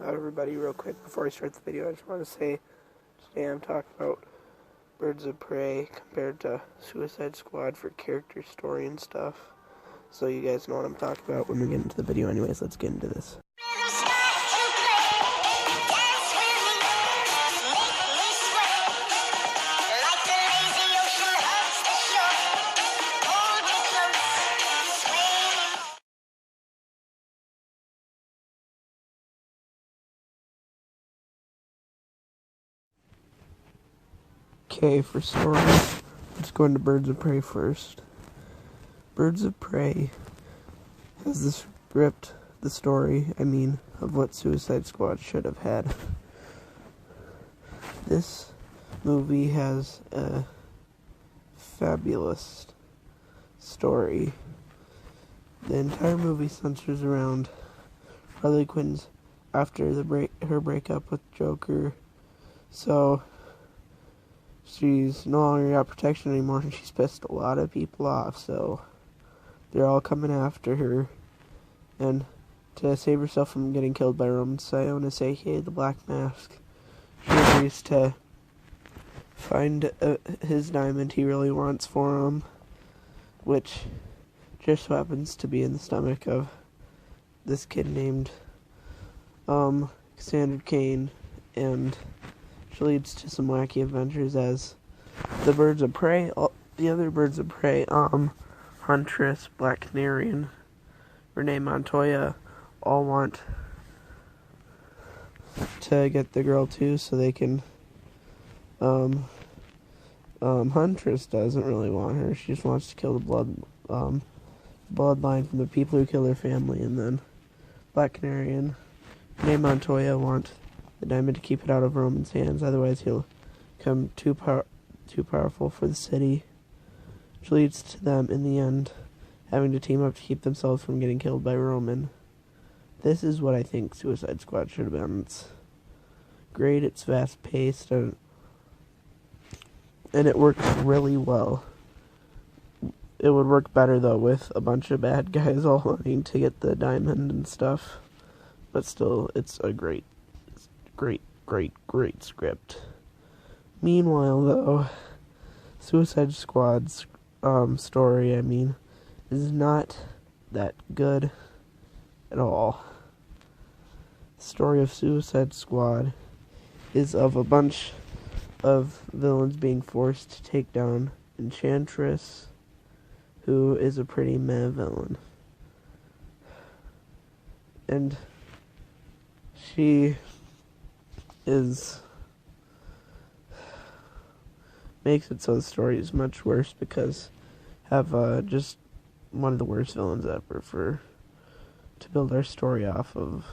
Everybody, real quick, before I start the video, I just want to say today I'm talking about Birds of Prey compared to Suicide Squad for character, story, and stuff. So you guys know what I'm talking about when we get into the video. Anyways, let's get into this. Okay, for story, let's go into Birds of Prey first. Birds of Prey has the script, the story, of what Suicide Squad should have had. This movie has a fabulous story. The entire movie centers around Harley Quinn's after her breakup with Joker. So she's no longer got protection anymore, and she's pissed a lot of people off, so they're all coming after her. And to save herself from getting killed by Roman Sionis, aka the Black Mask, she agrees to find his diamond he really wants for him, which just so happens to be in the stomach of this kid named Cassandra Cain, and which leads to some wacky adventures as the Birds of Prey, the other Birds of Prey, Huntress, Black Canary, and Renee Montoya all want to get the girl too, so they can, Huntress doesn't really want her. She just wants to kill the bloodline from the people who kill her family, and then Black Canary and Renee Montoya want the diamond to keep it out of Roman's hands, otherwise he'll become too powerful for the city, which leads to them, in the end, having to team up to keep themselves from getting killed by Roman. This is what I think Suicide Squad should have been. It's great, it's fast-paced, and it works really well. It would work better, though, with a bunch of bad guys all wanting to get the diamond and stuff, but still, it's a great script. Meanwhile, though, Suicide Squad's story, is not that good at all. The story of Suicide Squad is of a bunch of villains being forced to take down Enchantress, who is a pretty meh villain. And she makes it so the story is much worse because have just one of the worst villains ever to build our story off of.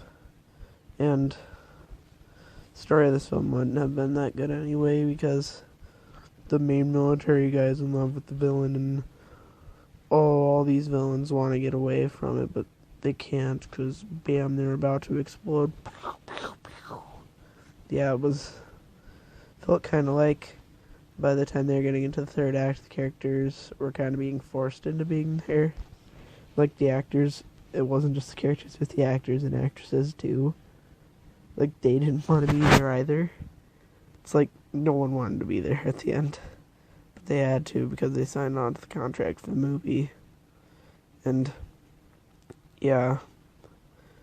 And the story of this film wouldn't have been that good anyway because the main military guy's in love with the villain, and all these villains want to get away from it, but they can't because bam, they're about to explode. Yeah, felt kind of like by the time they were getting into the third act, the characters were kind of being forced into being there. Like the actors, it wasn't just the characters, but the actors and actresses too. Like they didn't want to be there either. It's like no one wanted to be there at the end, but they had to because they signed on to the contract for the movie. And yeah,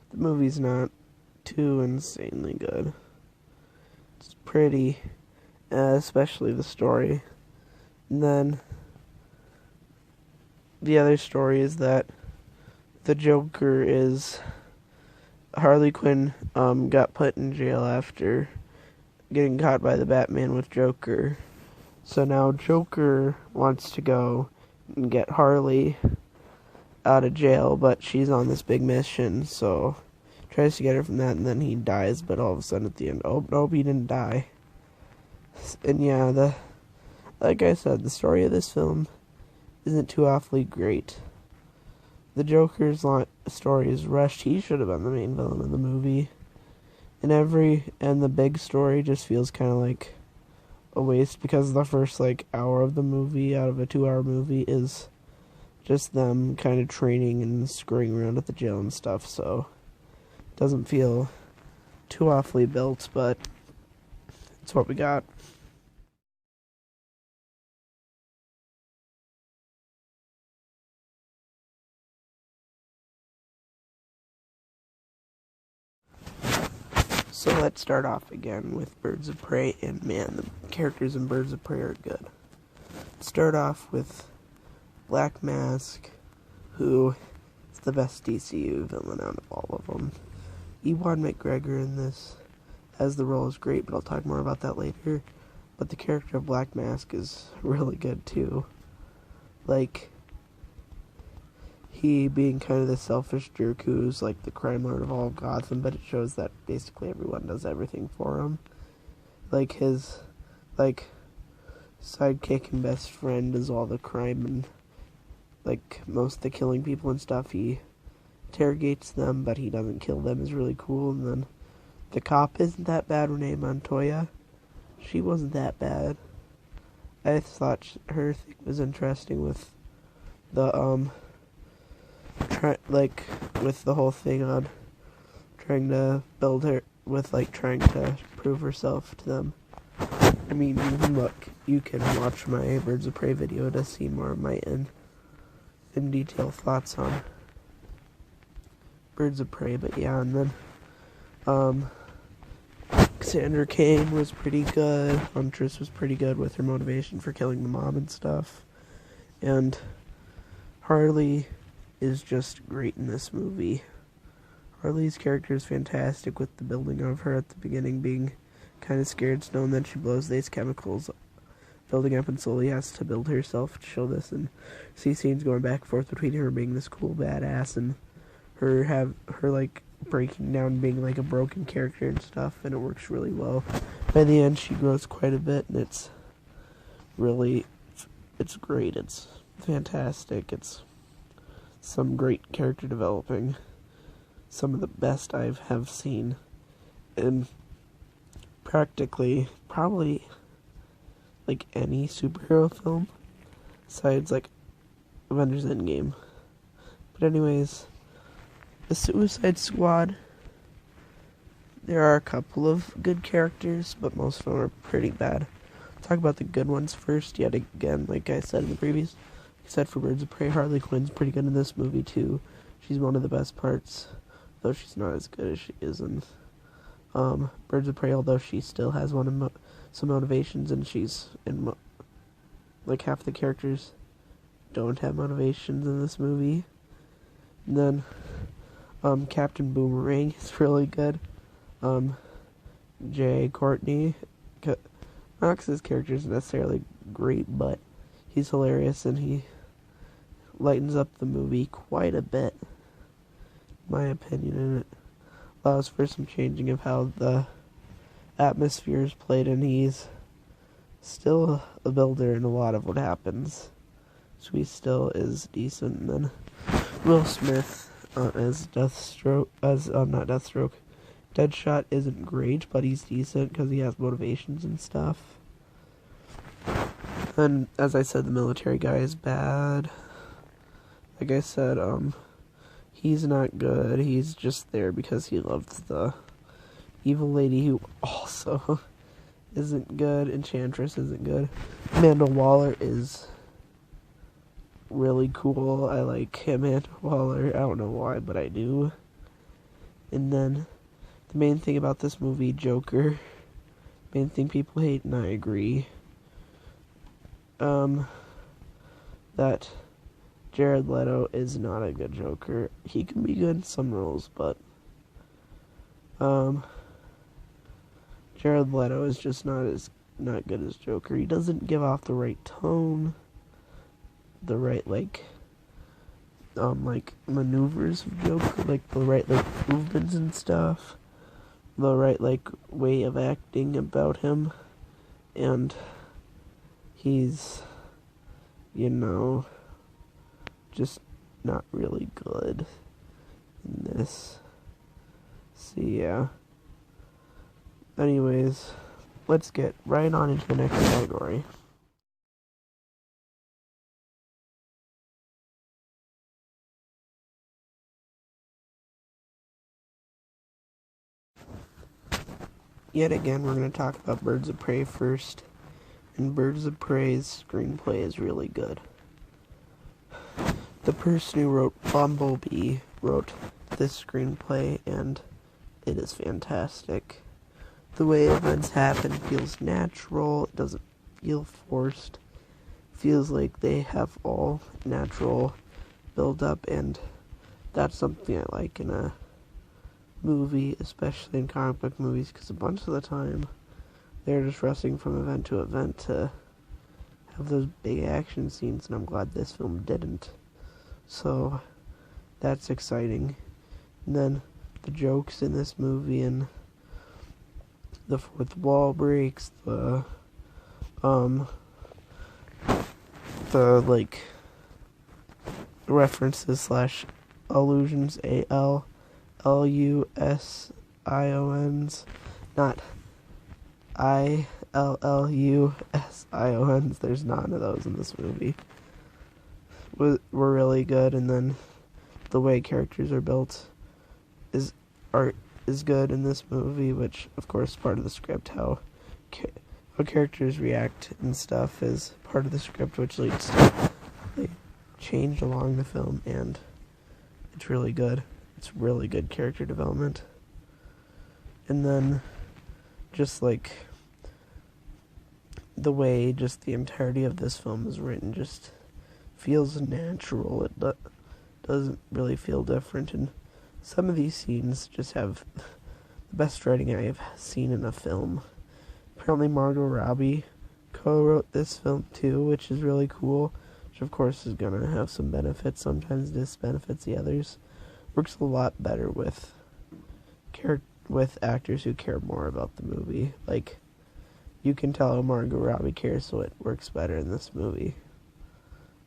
the movie's not too insanely good. It's pretty, especially the story. And then the other story is that the Joker is Harley Quinn got put in jail after getting caught by the Batman with Joker. So now Joker wants to go and get Harley out of jail, but she's on this big mission, so tries to get her from that, and then he dies, but all of a sudden at the end, oh, nope, he didn't die. And yeah, like I said, the story of this film isn't too awfully great. The Joker's story is rushed. He should have been the main villain of the movie. And the big story just feels kind of like a waste because the first, hour of the movie out of a 2-hour movie is just them kind of training and screwing around at the jail and stuff, so it doesn't feel too awfully built, but it's what we got. So let's start off again with Birds of Prey, and man, the characters in Birds of Prey are good. Start off with Black Mask, who is the best DCU villain out of all of them. Ewan McGregor in this as the role is great, but I'll talk more about that later. But the character of Black Mask is really good too. Like, he being kind of the selfish jerk who's like the crime lord of all of Gotham, but it shows that basically everyone does everything for him. Like, his, like, sidekick and best friend does all the crime and, like, most of the killing people and stuff. He interrogates them, but he doesn't kill them, is really cool. And then the cop isn't that bad, Renee Montoya. She wasn't that bad. I thought her thing was interesting with the, with the whole thing on trying to build her, with, like, trying to prove herself to them. I mean, you can watch my Birds of Prey video to see more of my in detail thoughts on Birds of Prey, but yeah, and then, Cassandra Cain was pretty good. Huntress was pretty good with her motivation for killing the mom and stuff. And Harley is just great in this movie. Harley's character is fantastic, with the building of her at the beginning being kind of scared still, and then she blows these chemicals building up and slowly has to build herself to show this, and see scenes going back and forth between her being this cool badass and her like breaking down being like a broken character and stuff, and it works really well. By the end she grows quite a bit, and it's great, it's fantastic, it's some great character developing, some of the best I have seen in probably like any superhero film besides like Avengers Endgame. But anyways, the Suicide Squad, there are a couple of good characters, but most of them are pretty bad. I'll talk about the good ones first. Yet again, like I said in the previous, except for Birds of Prey, Harley Quinn's pretty good in this movie too. She's one of the best parts, though she's not as good as she is in Birds of Prey, although she still has some motivations, and she's in like half the characters don't have motivations in this movie. And then Captain Boomerang is really good. Jay Courtney, Knox's character isn't necessarily great, but he's hilarious and he lightens up the movie quite a bit, in my opinion, and it allows for some changing of how the atmosphere is played, and he's still a builder in a lot of what happens, so he still is decent. And then Will Smith as Deathstroke, not Deathstroke, Deadshot isn't great, but he's decent because he has motivations and stuff. And as I said, the military guy is bad. Like I said, he's not good. He's just there because he loves the evil lady who also isn't good. Enchantress isn't good. Amanda Waller is really cool. I like Amanda Waller. I don't know why, but I do. And then the main thing about this movie, Joker. Main thing people hate, and I agree. That Jared Leto is not a good Joker. He can be good in some roles, but Jared Leto is just not good as Joker. He doesn't give off the right tone, the right like maneuvers of Joker, like the right like movements and stuff, the right like way of acting about him, and he's, just not really good in this. So yeah. Anyways, let's get right on into the next category. yet again, we're going to talk about Birds of Prey first. And Birds of Prey's screenplay is really good. The person who wrote Bumblebee wrote this screenplay, and it is fantastic. The way events happen feels natural. It doesn't feel forced. It feels like they have all natural build-up, and that's something I like in a movie, especially in comic book movies, because a bunch of the time they're just rushing from event to event to have those big action scenes, and I'm glad this film didn't. So that's exciting. And then the jokes in this movie, and the fourth wall breaks, the like references slash allusions, ALLUSIONs, not ILLUSIONs. There's none of those in this movie. Were really good, and then the way characters are built is good in this movie, which of course is part of the script. How characters react and stuff is part of the script, which leads to they change along the film, and it's really good. It's really good character development. And then just like the way just the entirety of this film is written just feels natural. It doesn't really feel different, and some of these scenes just have the best writing I have seen in a film. Apparently Margot Robbie co-wrote this film too, which is really cool, which of course is going to have some benefits. Sometimes this benefits the others. Works a lot better with actors who care more about the movie. Like, you can tell Margot Robbie cares, so it works better in this movie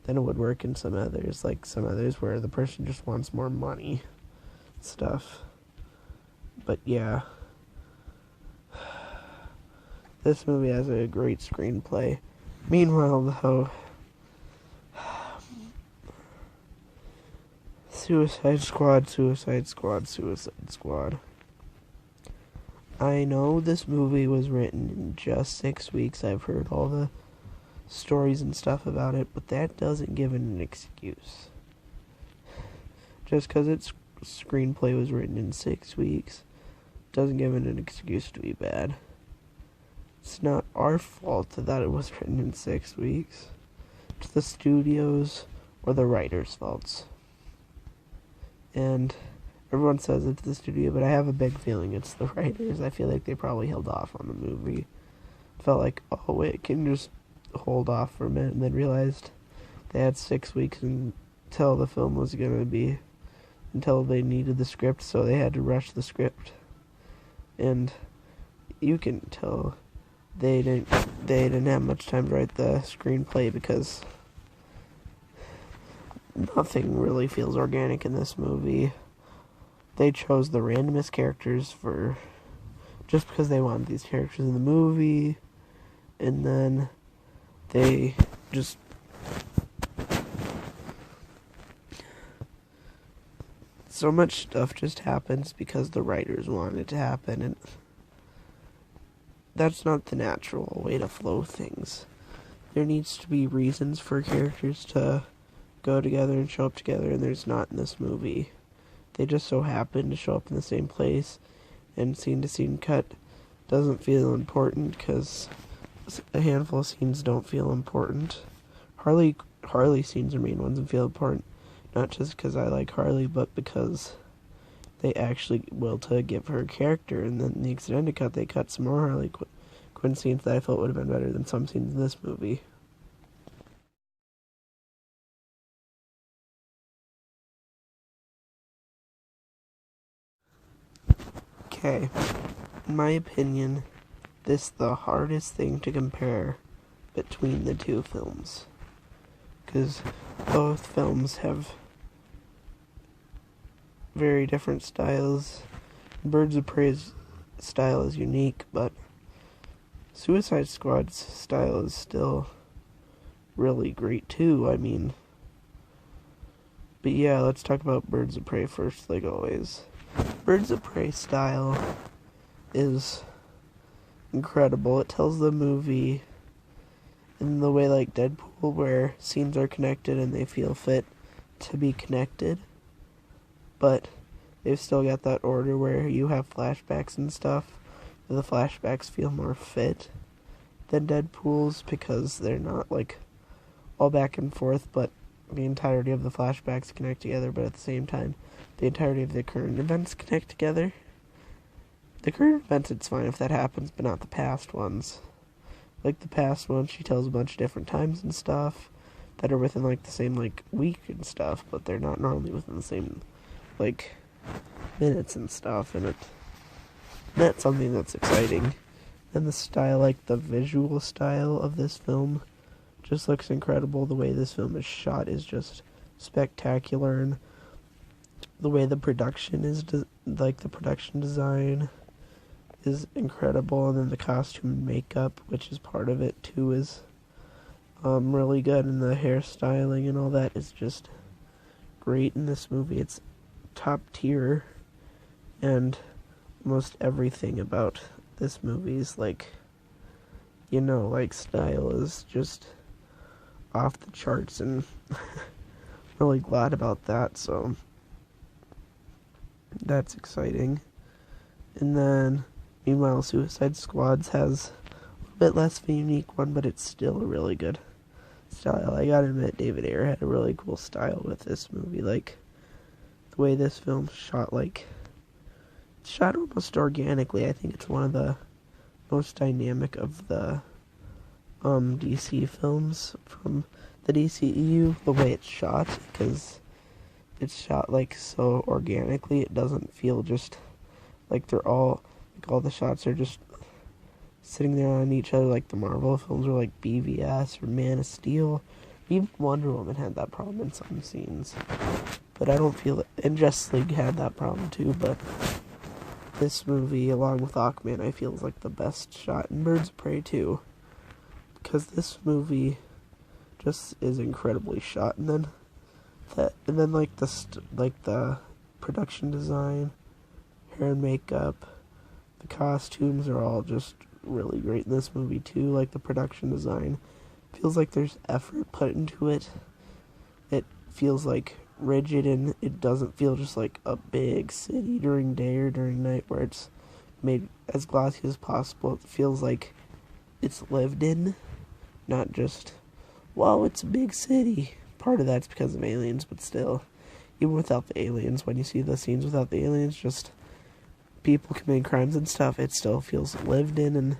than it would work in some others. Like some others where the person just wants more money stuff. But yeah, this movie has a great screenplay. Meanwhile, though, Suicide Squad. I know this movie was written in just 6 weeks. I've heard all the stories and stuff about it, but that doesn't give it an excuse. Just because its screenplay was written in 6 weeks doesn't give it an excuse to be bad. It's not our fault that it was written in 6 weeks. It's the studio's or the writer's faults. And everyone says it's the studio, but I have a big feeling it's the writers. I feel like they probably held off on the movie. Felt like, oh wait, can you just hold off for a minute, and then realized they had 6 weeks until the film was going to be, until they needed the script, so they had to rush the script. And you can tell they didn't have much time to write the screenplay, because nothing really feels organic in this movie. They chose the randomest characters just because they wanted these characters in the movie, and then they just so much stuff just happens because the writers want it to happen, and that's not the natural way to flow things. There needs to be reasons for characters to go together and show up together, and there's not in this movie. They just so happen to show up in the same place, and scene-to-scene cut doesn't feel important because a handful of scenes don't feel important. Harley scenes are main ones and feel important, not just because I like Harley, but because they actually will to give her a character. And then in the extended cut, they cut some more Harley Quinn scenes that I felt would have been better than some scenes in this movie. Okay, in my opinion, this is the hardest thing to compare between the two films, because both films have very different styles. Birds of Prey's style is unique, but Suicide Squad's style is still really great too. I mean, but yeah, let's talk about Birds of Prey first, like always. Birds of Prey style is incredible. It tells the movie in the way like Deadpool, where scenes are connected and they feel fit to be connected, but they've still got that order where you have flashbacks and stuff. The flashbacks feel more fit than Deadpool's because they're not like all back and forth, but the entirety of the flashbacks connect together, but at the same time, the entirety of the current events connect together. The current events, it's fine if that happens, but not the past ones. Like the past ones, she tells a bunch of different times and stuff that are within like the same like week and stuff, but they're not normally within the same like minutes and stuff, and that's something that's exciting. And the style, like the visual style of this film, just looks incredible. The way this film is shot is just spectacular, and the way the production is, like the production design is incredible, and then the costume and makeup, which is part of it too, is really good, and the hairstyling and all that is just great in this movie. It's top tier, and most everything about this movie's like, like style is just off the charts, and really glad about that, so that's exciting. And then meanwhile, Suicide Squad has a bit less of a unique one, but it's still a really good style. I gotta admit, David Ayer had a really cool style with this movie. Like, the way this film's shot, like, it's shot almost organically. I think it's one of the most dynamic of the DC films from the DCEU, the way it's shot, because it's shot, like, so organically. It doesn't feel just like they're all the shots are just sitting there on each other like the Marvel films, or like BVS or Man of Steel. Even Wonder Woman had that problem in some scenes, but I don't feel it. And Justice League had that problem too, but this movie, along with Aquaman, I feel is like the best shot, and Birds of Prey too, because this movie just is incredibly shot. And then like the production design, hair and makeup, the costumes are all just really great in this movie too. Like the production design feels like there's effort put into it. It feels like rigid, and it doesn't feel just like a big city during day or during night where it's made as glossy as possible. It feels like it's lived in, not just, wow, it's a big city. Part of that's because of aliens, but still, even without the aliens, when you see the scenes without the aliens, just people committing crimes and stuff, it still feels lived in and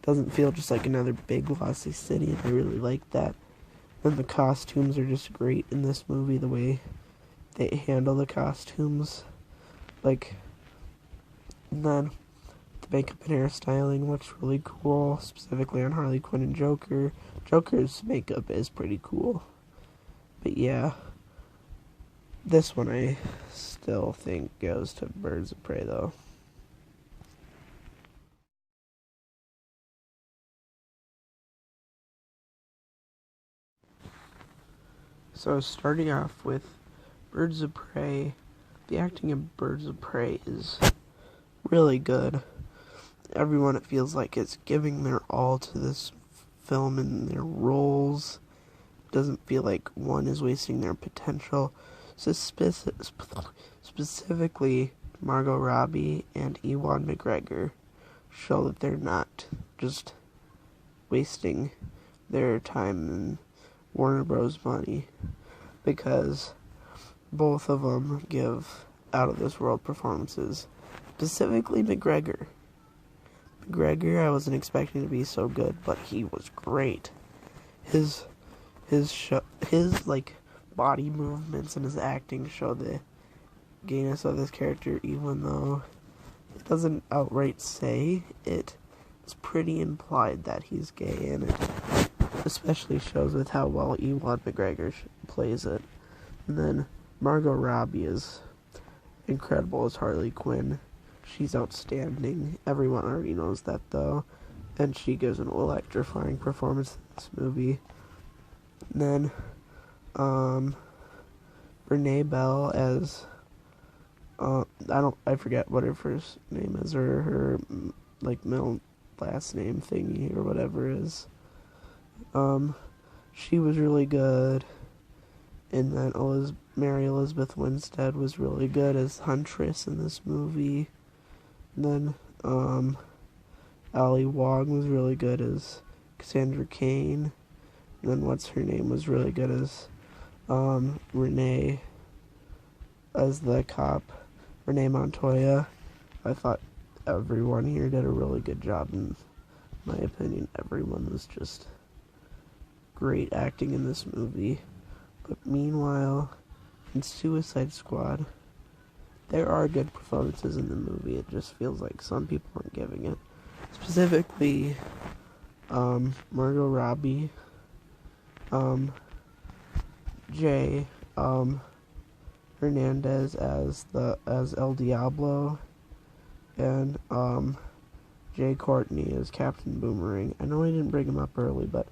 doesn't feel just like another big glossy city, and I really like that. And the costumes are just great in this movie, the way they handle the costumes. Like, and then the makeup and hairstyling looks really cool, specifically on Harley Quinn and Joker. Joker's makeup is pretty cool. But yeah, this one I still think goes to Birds of Prey though. So starting off with Birds of Prey, the acting in Birds of Prey is really good. Everyone, it feels like, is giving their all to this film and their roles. It doesn't feel like one is wasting their potential. So specifically, Margot Robbie and Ewan McGregor show that they're not just wasting their time and Warner Bros. Money, because both of them give out-of-this-world performances. Specifically McGregor. I wasn't expecting to be so good, but he was great. His like body movements and his acting show the gayness of this character, even though it doesn't outright say it. It's pretty implied that he's gay, and it especially shows with how well Ewan McGregor plays it. And then Margot Robbie is incredible as Harley Quinn. She's outstanding. Everyone already knows that, though. And she gives an electrifying performance in this movie. And then, Renee Bell as, I forget what her first name is, or her, like, middle last name thingy or whatever is. She was really good. And then Mary Elizabeth Winstead was really good as Huntress in this movie. And then, Ali Wong was really good as Cassandra Cain. And then what's her name was really good as, Renee, as the cop, Renee Montoya. I thought everyone here did a really good job, in my opinion. Everyone was just great acting in this movie. But meanwhile, in Suicide Squad, there are good performances in the movie. It just feels like some people aren't giving it. Specifically, Margot Robbie, Jay, Hernandez as El Diablo, and, Jay Courtney as Captain Boomerang. I know I didn't bring him up early, but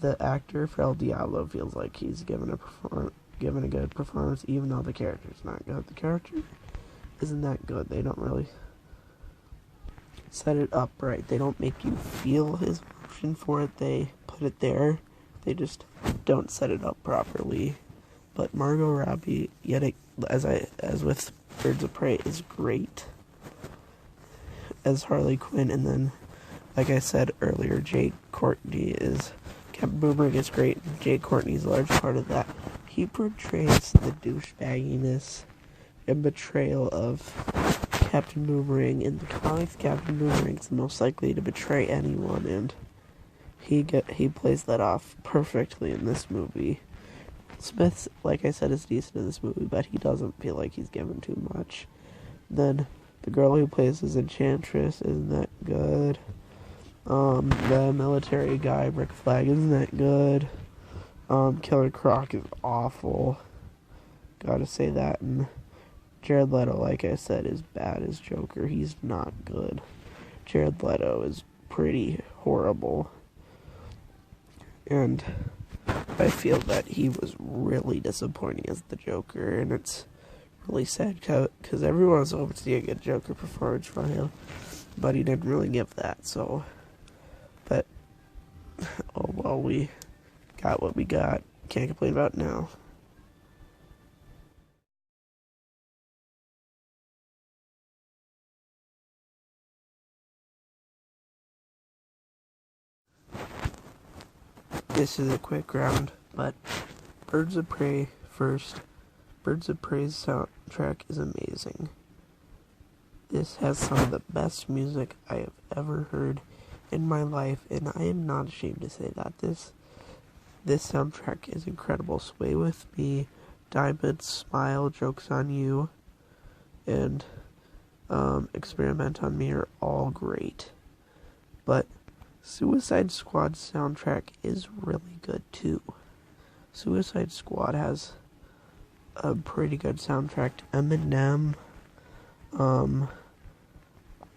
the actor for El Diablo feels like he's given a good performance, even though the character's not good. The character isn't that good. They don't really set it up right. They don't make you feel his emotion for it. They put it there. They just don't set it up properly. But Margot Robbie, as with Birds of Prey, is great as Harley Quinn. And then, like I said earlier, Jay Courtney is Captain Boomerang is great. Jay Courtney's a large part of that. He portrays the douchebagginess and betrayal of Captain Boomerang. In the comics, Captain Boomerang's the most likely to betray anyone, and he plays that off perfectly in this movie. Smith, like I said, is decent in this movie, but he doesn't feel like he's given too much. Then the girl who plays as Enchantress isn't that good. The military guy, Rick Flag, isn't that good. Killer Croc is awful. Gotta say that. And Jared Leto, like I said, is bad as Joker. He's not good. Jared Leto is pretty horrible. And I feel that he was really disappointing as the Joker, and it's really sad because everyone was hoping to see a good Joker performance from him, but he didn't really give that, so. But, oh well, we got what we got. Can't complain about it now. This is a quick round, but Birds of Prey first. Birds of Prey's soundtrack is amazing. This has some of the best music I have ever heard in my life, and I am not ashamed to say that. This soundtrack is incredible. Sway With Me, Diamond, Smile, Joke's on You, and Experiment on Me are all great. But Suicide Squad's soundtrack is really good too. Suicide Squad has a pretty good soundtrack. Eminem,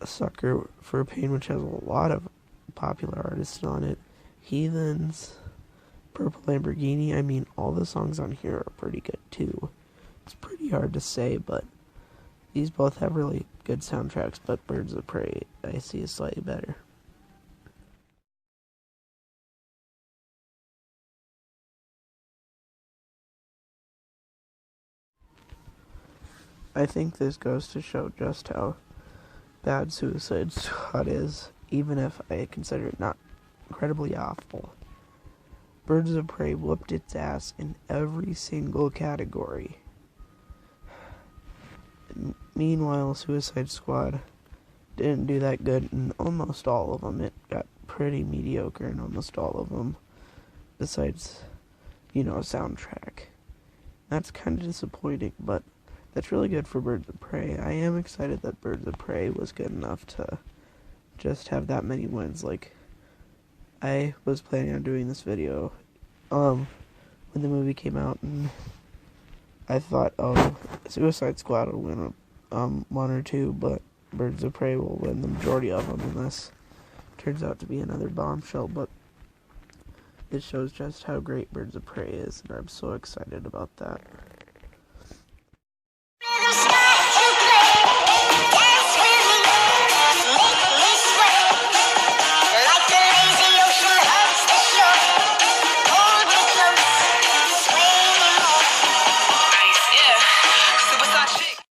Sucker for Pain, which has a lot of popular artists on it. Heathens, Purple Lamborghini. I mean, all the songs on here are pretty good too. It's pretty hard to say, but these both have really good soundtracks, but Birds of Prey I see is slightly better. I think this goes to show just how bad Suicide Squad is, even if I consider it not incredibly awful. Birds of Prey whooped its ass in every single category. Meanwhile, Suicide Squad didn't do that good in almost all of them. It got pretty mediocre in almost all of them, besides, soundtrack. That's kind of disappointing, but that's really good for Birds of Prey. I am excited that Birds of Prey was good enough to just have that many wins. Like, I was planning on doing this video when the movie came out, and I thought, Suicide Squad will win one or two, but Birds of Prey will win the majority of them unless it turns out to be another bombshell. But it shows just how great Birds of Prey is, and I'm so excited about that.